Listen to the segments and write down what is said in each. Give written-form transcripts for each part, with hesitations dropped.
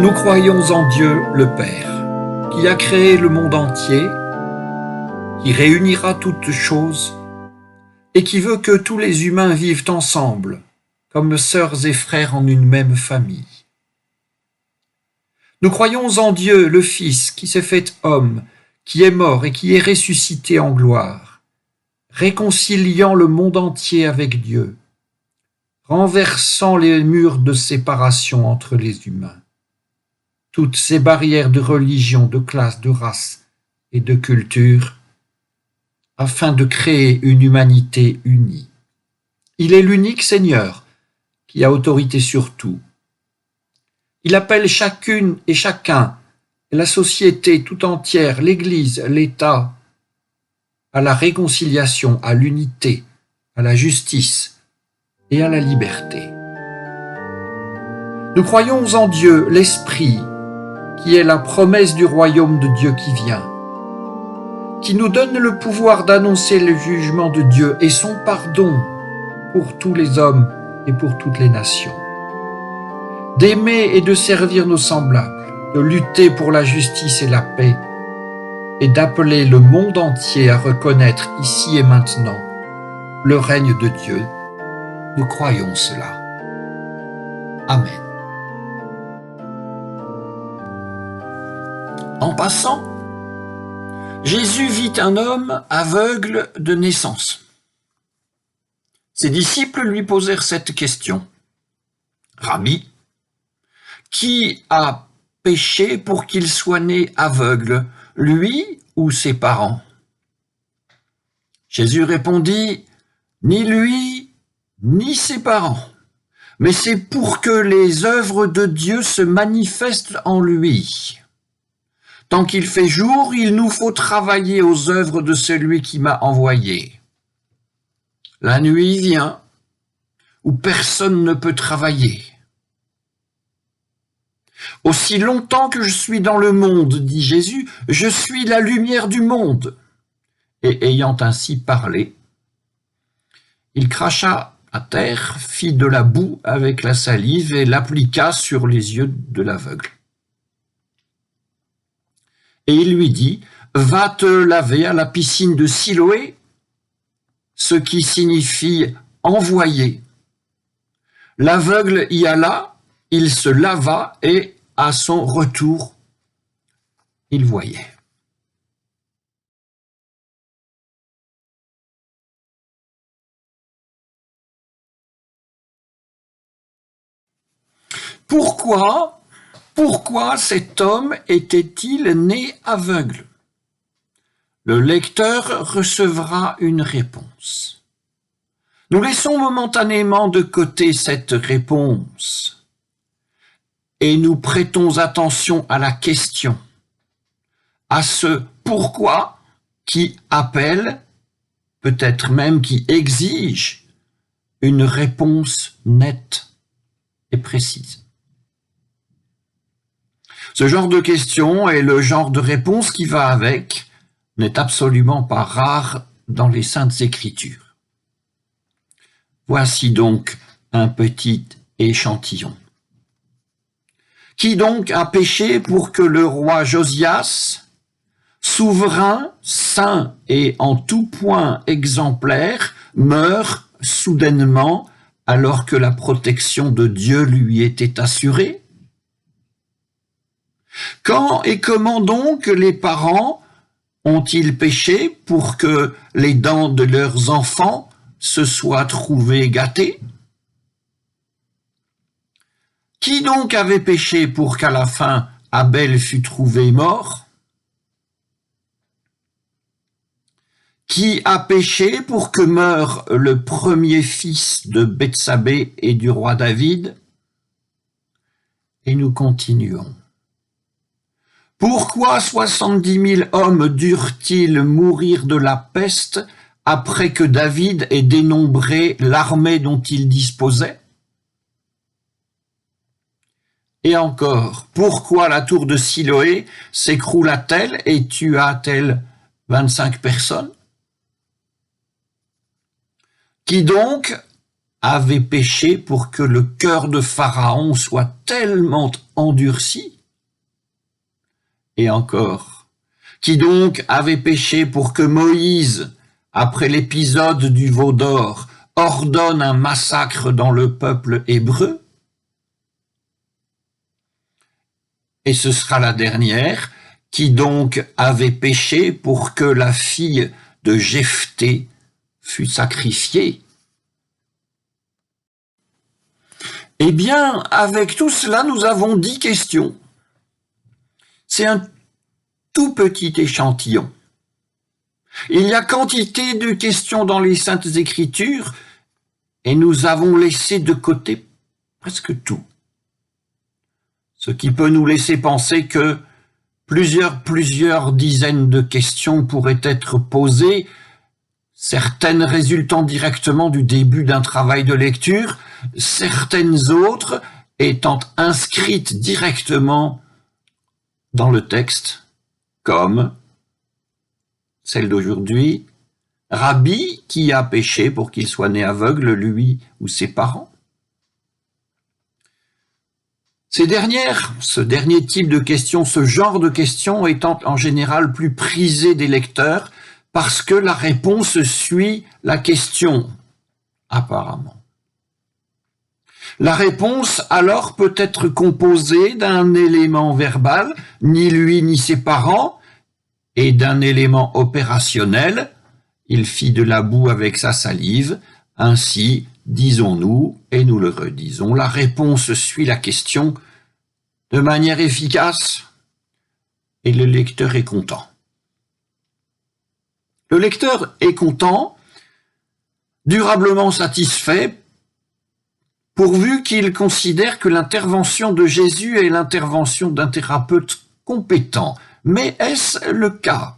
Nous croyons en Dieu le Père, qui a créé le monde entier, qui réunira toutes choses et qui veut que tous les humains vivent ensemble, comme sœurs et frères en une même famille. Nous croyons en Dieu le Fils, qui s'est fait homme, qui est mort et qui est ressuscité en gloire, réconciliant le monde entier avec Dieu, renversant les murs de séparation entre les humains. Toutes ces barrières de religion, de classe, de race et de culture, afin de créer une humanité unie. Il est l'unique Seigneur qui a autorité sur tout. Il appelle chacune et chacun, la société tout entière, l'Église, l'État, à la réconciliation, à l'unité, à la justice et à la liberté. Nous croyons en Dieu, l'Esprit, qui est la promesse du royaume de Dieu qui vient, qui nous donne le pouvoir d'annoncer le jugement de Dieu et son pardon pour tous les hommes et pour toutes les nations, d'aimer et de servir nos semblables, de lutter pour la justice et la paix, et d'appeler le monde entier à reconnaître ici et maintenant le règne de Dieu. Nous croyons cela. Amen. En passant, Jésus vit un homme aveugle de naissance. Ses disciples lui posèrent cette question. « Rabbi, qui a péché pour qu'il soit né aveugle, lui ou ses parents ?» Jésus répondit, « Ni lui, ni ses parents, mais c'est pour que les œuvres de Dieu se manifestent en lui. Tant qu'il fait jour, il nous faut travailler aux œuvres de celui qui m'a envoyé. La nuit vient, où personne ne peut travailler. Aussi longtemps que je suis dans le monde, dit Jésus, je suis la lumière du monde. » Et ayant ainsi parlé, il cracha à terre, fit de la boue avec la salive et l'appliqua sur les yeux de l'aveugle. Et il lui dit, « Va te laver à la piscine de Siloé », ce qui signifie « envoyer ». L'aveugle y alla, il se lava et, à son retour, il voyait. Pourquoi cet homme était-il né aveugle? Le lecteur recevra une réponse. Nous laissons momentanément de côté cette réponse et nous prêtons attention à la question, à ce pourquoi qui appelle, peut-être même qui exige, une réponse nette et précise. Ce genre de question et le genre de réponse qui va avec n'est absolument pas rare dans les Saintes Écritures. Voici donc un petit échantillon. Qui donc a péché pour que le roi Josias, souverain, saint et en tout point exemplaire, meure soudainement alors que la protection de Dieu lui était assurée? Quand et comment donc les parents ont-ils péché pour que les dents de leurs enfants se soient trouvées gâtées? Qui donc avait péché pour qu'à la fin Abel fût trouvé mort? Qui a péché pour que meure le premier fils de Bethsabée et du roi David? Et nous continuons. Pourquoi 70 000 hommes durent-ils mourir de la peste après que David ait dénombré l'armée dont il disposait? Et encore, pourquoi la tour de Siloé s'écroula-t-elle et tua-t-elle 25 personnes? Qui donc avait péché pour que le cœur de Pharaon soit tellement endurci? Et encore, qui donc avait péché pour que Moïse, après l'épisode du veau d'or, ordonne un massacre dans le peuple hébreu? Et ce sera la dernière, qui donc avait péché pour que la fille de Jephthé fût sacrifiée? Eh bien, avec tout cela, nous avons 10 questions. C'est un tout petit échantillon. Il y a quantité de questions dans les Saintes Écritures et nous avons laissé de côté presque tout. Ce qui peut nous laisser penser que plusieurs dizaines de questions pourraient être posées, certaines résultant directement du début d'un travail de lecture, certaines autres étant inscrites directement dans le texte, comme celle d'aujourd'hui, « Rabbi, qui a péché pour qu'il soit né aveugle, lui ou ses parents ?» Ce dernier type de questions, ce genre de questions étant en général plus prisé des lecteurs parce que la réponse suit la question, apparemment. La réponse alors peut être composée d'un élément verbal, ni lui ni ses parents, et d'un élément opérationnel, il fit de la boue avec sa salive, ainsi disons-nous, et nous le redisons, la réponse suit la question de manière efficace et le lecteur est content. Le lecteur est content, durablement satisfait, pourvu qu'il considère que l'intervention de Jésus est l'intervention d'un thérapeute compétent. Mais est-ce le cas?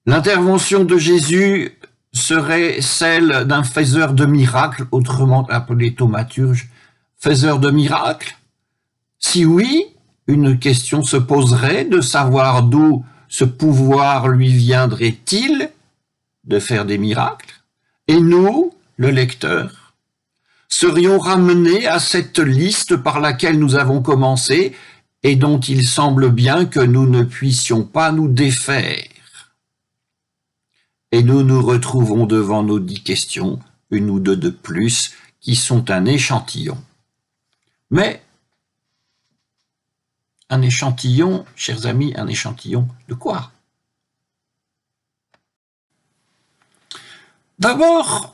L'intervention de Jésus serait celle d'un faiseur de miracles, autrement appelé thaumaturge, faiseur de miracles? Si oui, une question se poserait de savoir d'où ce pouvoir lui viendrait-il de faire des miracles? Et nous, le lecteur, serions ramenés à cette liste par laquelle nous avons commencé et dont il semble bien que nous ne puissions pas nous défaire. Et nous nous retrouvons devant nos 10 questions, une ou deux de plus, qui sont un échantillon. Mais un échantillon, chers amis, un échantillon de quoi? D'abord,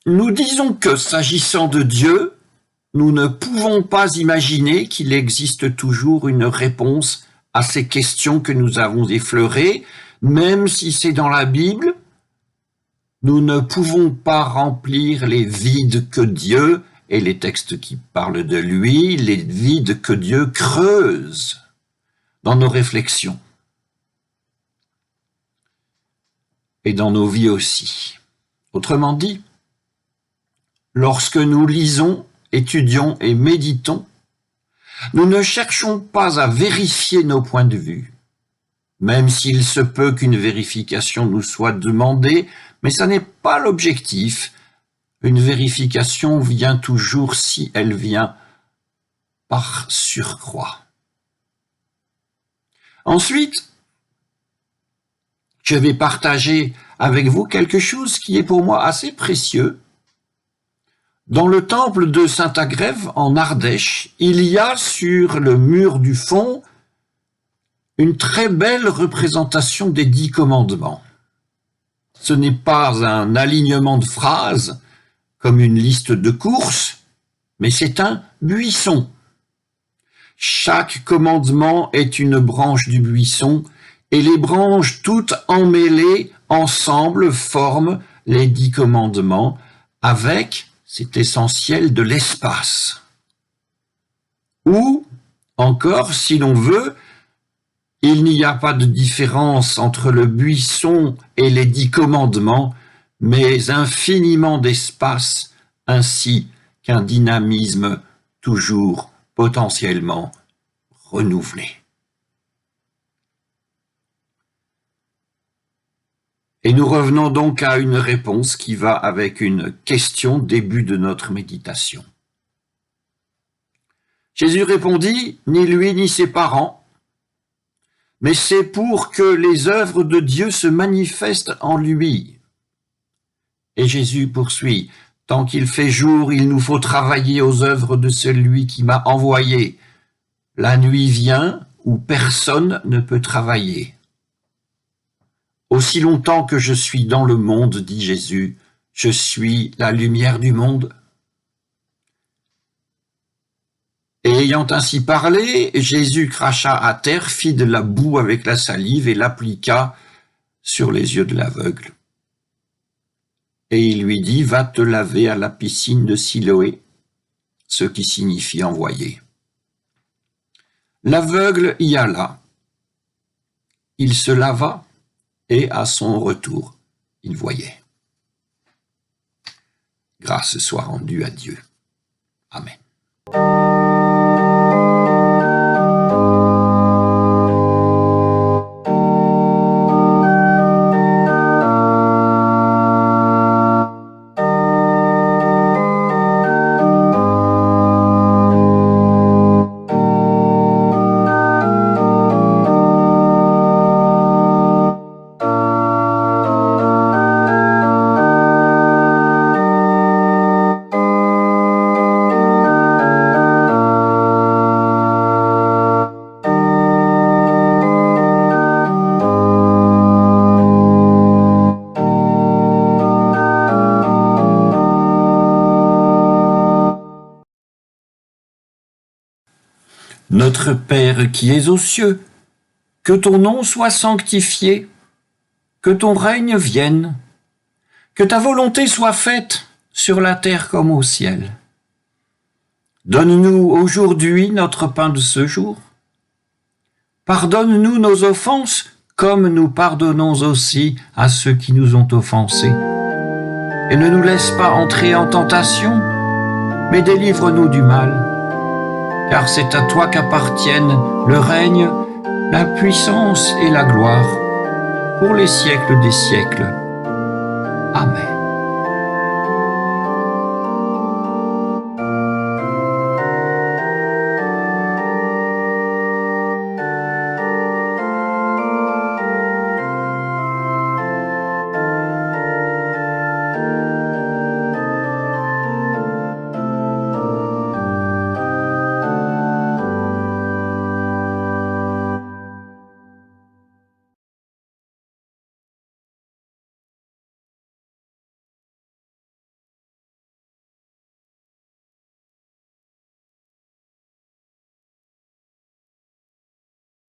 nous disons que, s'agissant de Dieu, nous ne pouvons pas imaginer qu'il existe toujours une réponse à ces questions que nous avons effleurées, même si c'est dans la Bible. Nous ne pouvons pas remplir les vides que Dieu, et les textes qui parlent de lui, les vides que Dieu creuse dans nos réflexions et dans nos vies aussi. Autrement dit, lorsque nous lisons, étudions et méditons, nous ne cherchons pas à vérifier nos points de vue, même s'il se peut qu'une vérification nous soit demandée, mais ça n'est pas l'objectif. Une vérification vient toujours si elle vient par surcroît. Ensuite, je vais partager avec vous quelque chose qui est pour moi assez précieux. Dans le temple de Saint-Agrève, en Ardèche, il y a sur le mur du fond une très belle représentation des 10 commandements. Ce n'est pas un alignement de phrases, comme une liste de courses, mais c'est un buisson. Chaque commandement est une branche du buisson, et les branches toutes emmêlées ensemble forment les 10 commandements, avec c'est essentiel, de l'espace. Ou, encore, si l'on veut, il n'y a pas de différence entre le buisson et les 10 commandements, mais infiniment d'espace ainsi qu'un dynamisme toujours potentiellement renouvelé. Et nous revenons donc à une réponse qui va avec une question, début de notre méditation. Jésus répondit, ni lui ni ses parents, mais c'est pour que les œuvres de Dieu se manifestent en lui. Et Jésus poursuit, tant qu'il fait jour, il nous faut travailler aux œuvres de celui qui m'a envoyé. La nuit vient où personne ne peut travailler. Aussi longtemps que je suis dans le monde, dit Jésus, je suis la lumière du monde. Et ayant ainsi parlé, Jésus cracha à terre, fit de la boue avec la salive et l'appliqua sur les yeux de l'aveugle. Et il lui dit, va te laver à la piscine de Siloé, ce qui signifie envoyer. L'aveugle y alla. Il se lava et à son retour, il voyait. Grâce soit rendue à Dieu. Amen. Notre Père qui es aux cieux, que ton nom soit sanctifié, que ton règne vienne, que ta volonté soit faite sur la terre comme au ciel. Donne-nous aujourd'hui notre pain de ce jour. Pardonne-nous nos offenses comme nous pardonnons aussi à ceux qui nous ont offensés. Et ne nous laisse pas entrer en tentation, mais délivre-nous du mal. Car c'est à toi qu'appartiennent le règne, la puissance et la gloire, pour les siècles des siècles. Amen.